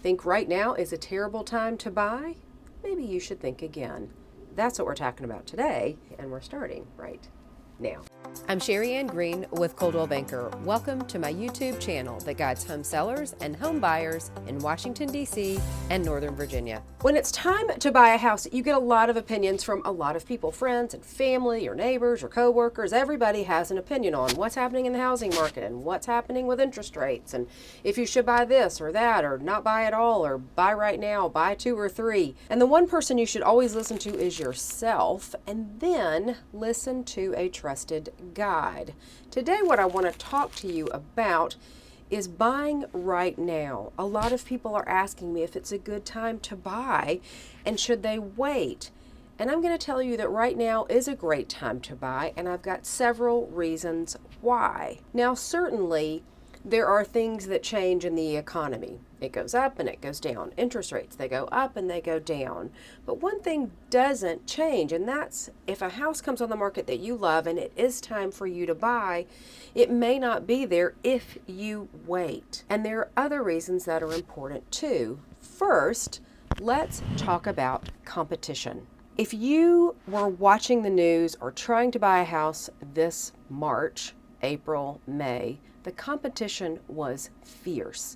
Think right now is a terrible time to buy? Maybe you should think again. That's what we're talking about today, and we're starting right now. I'm Sherri Green with Coldwell Banker. Welcome to my YouTube channel that guides home sellers and home buyers in Washington, D.C. and Northern Virginia. When it's time to buy a house, you get a lot of opinions from a lot of people, friends and family, your neighbors, your coworkers. Everybody has an opinion on what's happening in the housing market and what's happening with interest rates and if you should buy this or that or not buy at all or buy right now, buy 2 or 3. And the one person you should always listen to is yourself, and then listen to a trusted guide. Today what I want to talk to you about is buying right now. A lot of people are asking me if it's a good time to buy and should they wait. And I'm going to tell you that right now is a great time to buy, and I've got several reasons why. Now certainly there are things that change in the economy. It goes up and it goes down. Interest rates, they go up and they go down. But one thing doesn't change, and that's if a house comes on the market that you love and it is time for you to buy, it may not be there if you wait. And there are other reasons that are important too. First, let's talk about competition. If you were watching the news or trying to buy a house this March, April, May, the competition was fierce.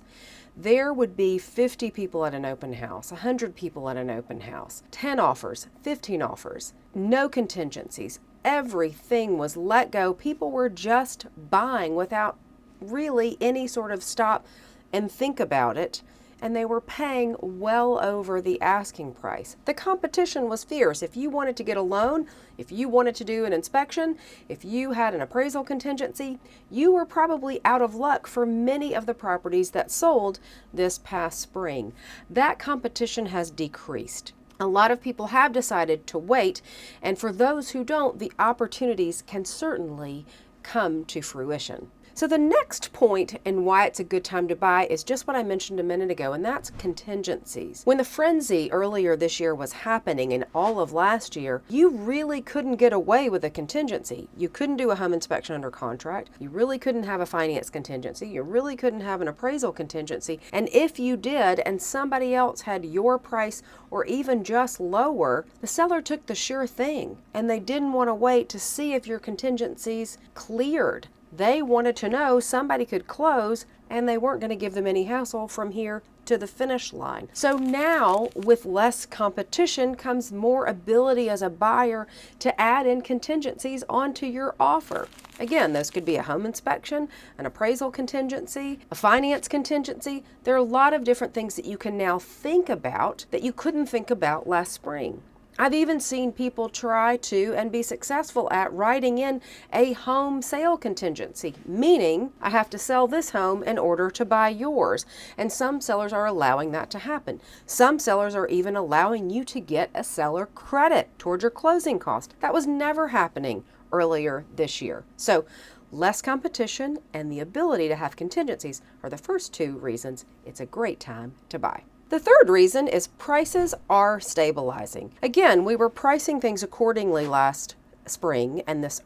There would be 50 people at an open house, 100 people at an open house, 10 offers, 15 offers, no contingencies. Everything was let go. People were just buying without really any sort of stop and think about it. And they were paying well over the asking price. The competition was fierce. If you wanted to get a loan, if you wanted to do an inspection, if you had an appraisal contingency, you were probably out of luck for many of the properties that sold this past spring. That competition has decreased. A lot of people have decided to wait, and for those who don't, the opportunities can certainly come to fruition. So the next point and why it's a good time to buy is just what I mentioned a minute ago, and that's contingencies. When the frenzy earlier this year was happening and all of last year, you really couldn't get away with a contingency. You couldn't do a home inspection under contract. You really couldn't have a finance contingency. You really couldn't have an appraisal contingency. And if you did and somebody else had your price or even just lower, the seller took the sure thing, and they didn't want to wait to see if your contingencies cleared. They wanted to know somebody could close, and they weren't going to give them any hassle from here to the finish line. So now, with less competition comes more ability as a buyer to add in contingencies onto your offer. Again, those could be a home inspection, an appraisal contingency, a finance contingency. There are a lot of different things that you can now think about that you couldn't think about last spring. I've even seen people try to and be successful at writing in a home sale contingency, meaning I have to sell this home in order to buy yours. And some sellers are allowing that to happen. Some sellers are even allowing you to get a seller credit towards your closing cost. That was never happening earlier this year. So less competition and the ability to have contingencies are the first 2 reasons it's a great time to buy. The third reason is prices are stabilizing. Again, we were pricing things accordingly last spring and this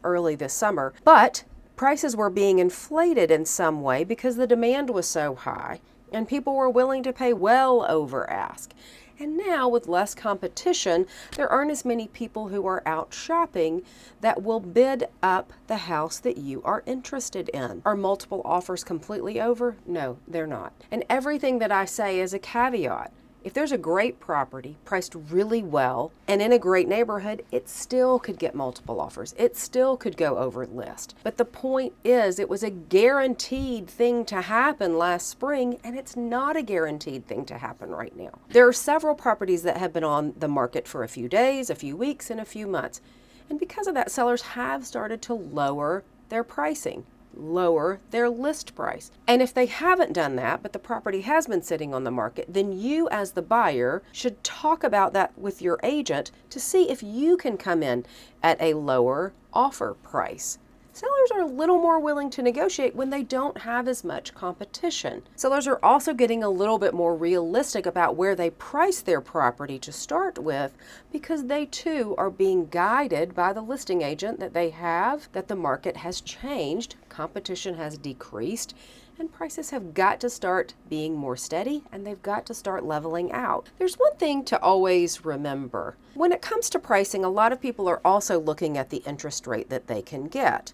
summer, but prices were being inflated in some way because the demand was so high and people were willing to pay well over ask. And now with less competition, there aren't as many people who are out shopping that will bid up the house that you are interested in. Are multiple offers completely over? No, they're not. And everything that I say is a caveat. If there's a great property priced really well and in a great neighborhood, it still could get multiple offers. It still could go over list. But the point is, it was a guaranteed thing to happen last spring, and it's not a guaranteed thing to happen right now. There are several properties that have been on the market for a few days, a few weeks, and a few months. And because of that, sellers have started to lower their pricing. Lower their list price. And if they haven't done that, but the property has been sitting on the market, then you as the buyer should talk about that with your agent to see if you can come in at a lower offer price. Sellers are a little more willing to negotiate when they don't have as much competition. Sellers are also getting a little bit more realistic about where they price their property to start with, because they too are being guided by the listing agent that they have, that the market has changed, competition has decreased, and prices have got to start being more steady, and they've got to start leveling out. There's one thing to always remember. When it comes to pricing, a lot of people are also looking at the interest rate that they can get.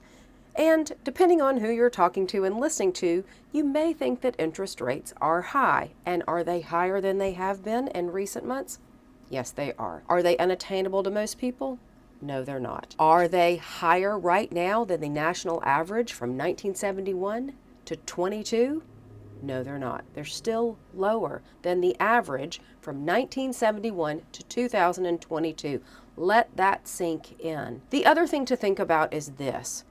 And depending on who you're talking to and listening to, you may think that interest rates are high. And are they higher than they have been in recent months? Yes, they are. Are they unattainable to most people? No, they're not. Are they higher right now than the national average from 1971 to 22? No, they're not. They're still lower than the average from 1971 to 2022. Let that sink in. The other thing to think about is this.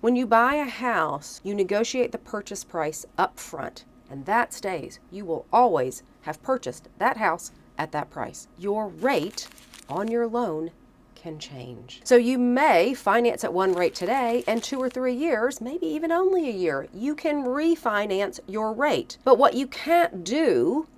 When you buy a house, you negotiate the purchase price up front, and that stays. You will always have purchased that house at that price. Your rate on your loan can change. So you may finance at one rate today, and 2 or 3 years, maybe even only a year, you can refinance your rate. But what you can't do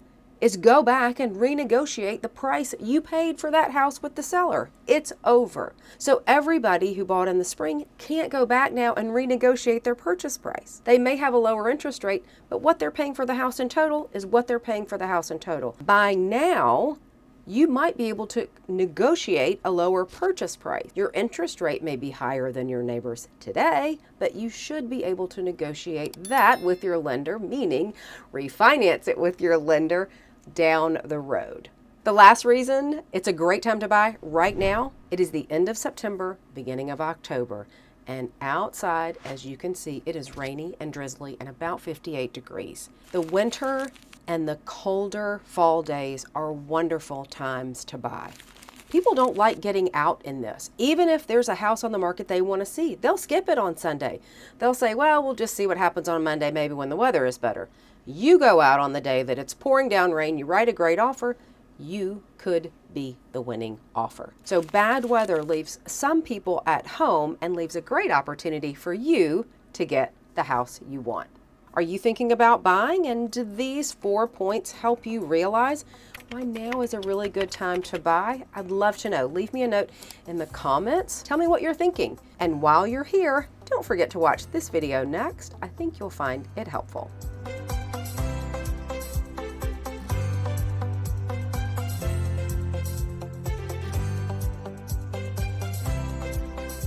is go back and renegotiate the price you paid for that house with the seller. It's over. So everybody who bought in the spring can't go back now and renegotiate their purchase price. They may have a lower interest rate, but what they're paying for the house in total is what they're paying for the house in total. By now, you might be able to negotiate a lower purchase price. Your interest rate may be higher than your neighbor's today, but you should be able to negotiate that with your lender, meaning refinance it with your lender down the road. The last reason it's a great time to buy right now, it is the end of September, beginning of October, and outside, as you can see, it is rainy and drizzly and about 58 degrees. The winter and the colder fall days are wonderful times to buy. People don't like getting out in this. Even if there's a house on the market they want to see, they'll skip it on Sunday. They'll say, well, we'll just see what happens on Monday, maybe when the weather is better. You go out on the day that it's pouring down rain, you write a great offer, you could be the winning offer. So bad weather leaves some people at home and leaves a great opportunity for you to get the house you want. Are you thinking about buying? And do these 4 points help you realize why now is a really good time to buy? I'd love to know. Leave me a note in the comments. Tell me what you're thinking. And while you're here, don't forget to watch this video next. I think you'll find it helpful.